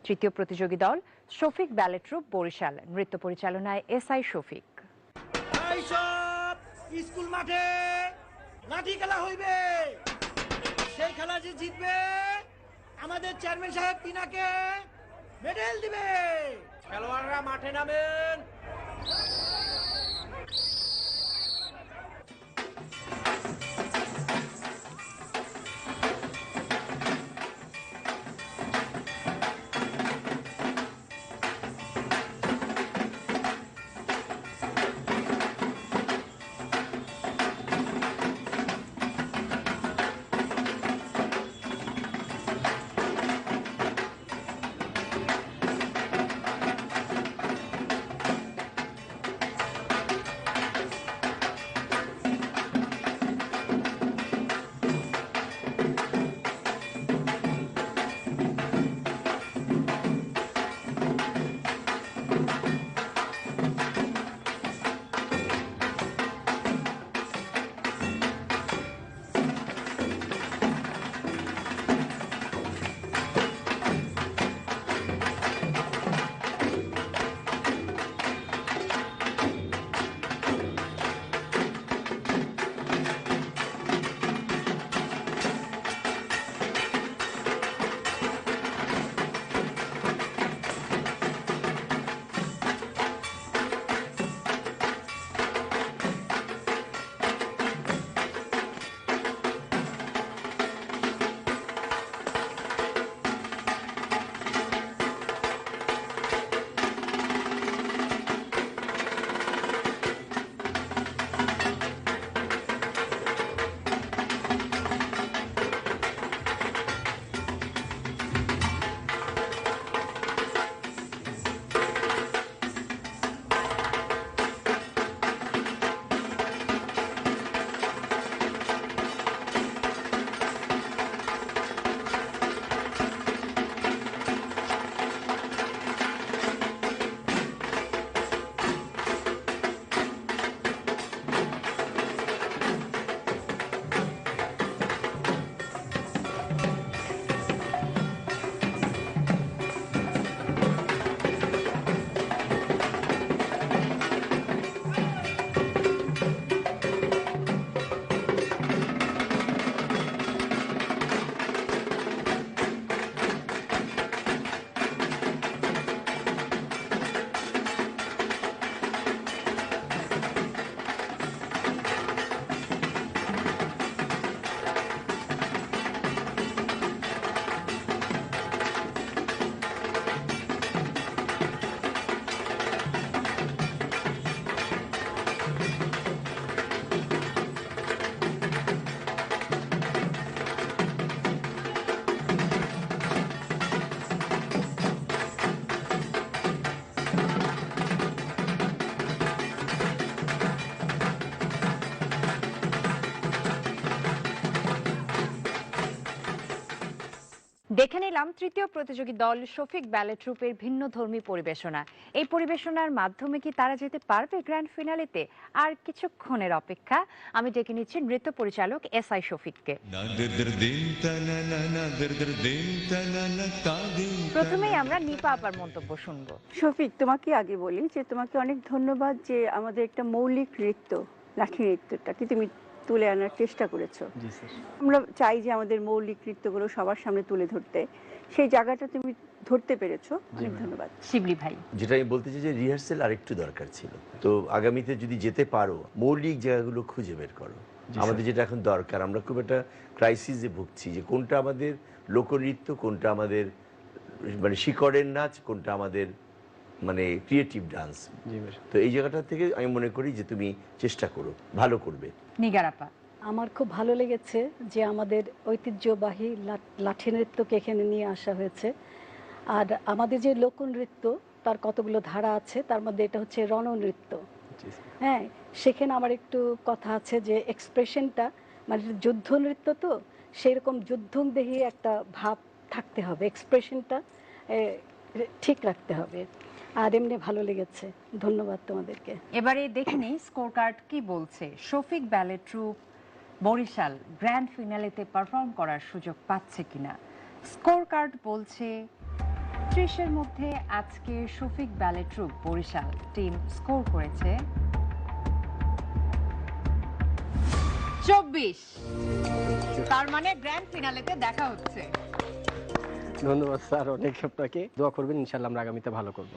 তৃতীয় প্রতিযোগী দল শফিক ব্যালেট ট্রুপ বরিশাল, নৃত্য পরিচালনায় এসআই শফিক। স্কুল মাঠে লাঠি খেলা হইবে, সেই খেলা যে জিতবে আমাদের চেয়ারম্যান সাহেব তিনাকে মেডেল দিবে। খেলোয়াড়রা মাঠে নামেন। দেখে নিলাম তৃতীয় প্রতিযোগী দল শফিক ব্যালেট ট্রুপের ভিন্নধর্মী পরিবেশনা। এই পরিবেশনার মাধ্যমে কি তারা যেতে পারবে গ্র্যান্ড ফিনালেতে? আর কিছুক্ষণের অপেক্ষা। আমি ডেকে নিচ্ছি নৃত্য পরিচালক এসআই শফিককে। প্রথমেই আমরা নিপা আপার মন্তব্য শুনবো। শফিক, তোমাকে আগে বলি যে তোমাকে অনেক ধন্যবাদ যে আমাদের একটা মৌলিক নৃত্য, লাঠি নৃত্যটাকে তুমি তুলে আনার চেষ্টা করেছো। আমরা চাই যে আমাদের মৌলিক নৃত্যগুলো সবার সামনে তুলে ধরতে, সেই জায়গাটা তুমি ধরতে পেরেছো, অনেক ধন্যবাদ। শিবলি ভাই, যেটা আমি বলতে চাই যে রিহার্সেল আরেকটু দরকার ছিল। তো আগামীতে যদি যেতে পারো মৌলিক জায়গাগুলো খুঁজে বের করো। আমাদের যেটা এখন দরকার, আমরা খুব একটা ক্রাইসিসে ভুগছি যে কোনটা আমাদের লোকনৃত্য, কোনটা আমাদের মানে শিকড়ের নাচ, কোনটা আমাদের মানে ক্রিয়েটিভ ডান্স। তো এই জায়গাটা থেকে আমি মনে করি যে তুমি চেষ্টা করো, ভালো করবে। নিগারাপা, আমার খুব ভালো লেগেছে যে আমাদের ঐতিহ্যবাহী লাঠি নৃত্যকে এখানে নিয়ে আসা হয়েছে। আর আমাদের যে লোকনৃত্য তার কতগুলো ধারা আছে, তার মধ্যে এটা হচ্ছে রণনৃত্য। হ্যাঁ, সেখানে আমার একটু কথা আছে যে এক্সপ্রেশনটা মানে যুদ্ধ নৃত্য, তো সেরকম যুদ্ধদেহী একটা ভাব থাকতে হবে, এক্সপ্রেশনটা ঠিক রাখতে হবে। আর এমনি ভালো লেগেছে। ধন্যবাদ তোমাদেরকে। এবারে দেখিনি স্কোর কার্ড কি বলছে। শফিক ব্যালে ট্রুপ বরিশাল গ্র্যান্ড ফিনালেতে পারফর্ম করার সুযোগ পাচ্ছে কিনা। স্কোর কার্ড বলছে 30-এর মধ্যে আজকে শফিক ব্যালে ট্রুপ বরিশাল টিম স্কোর করেছে 24। তার মানে গ্র্যান্ড ফিনালেতে দেখা হচ্ছে। ধন্যবাদ স্যার অনেক, আপনাকে দোয়া করবেন, ইনশাআল্লাহ আমরা আগামীতে ভালো করবো।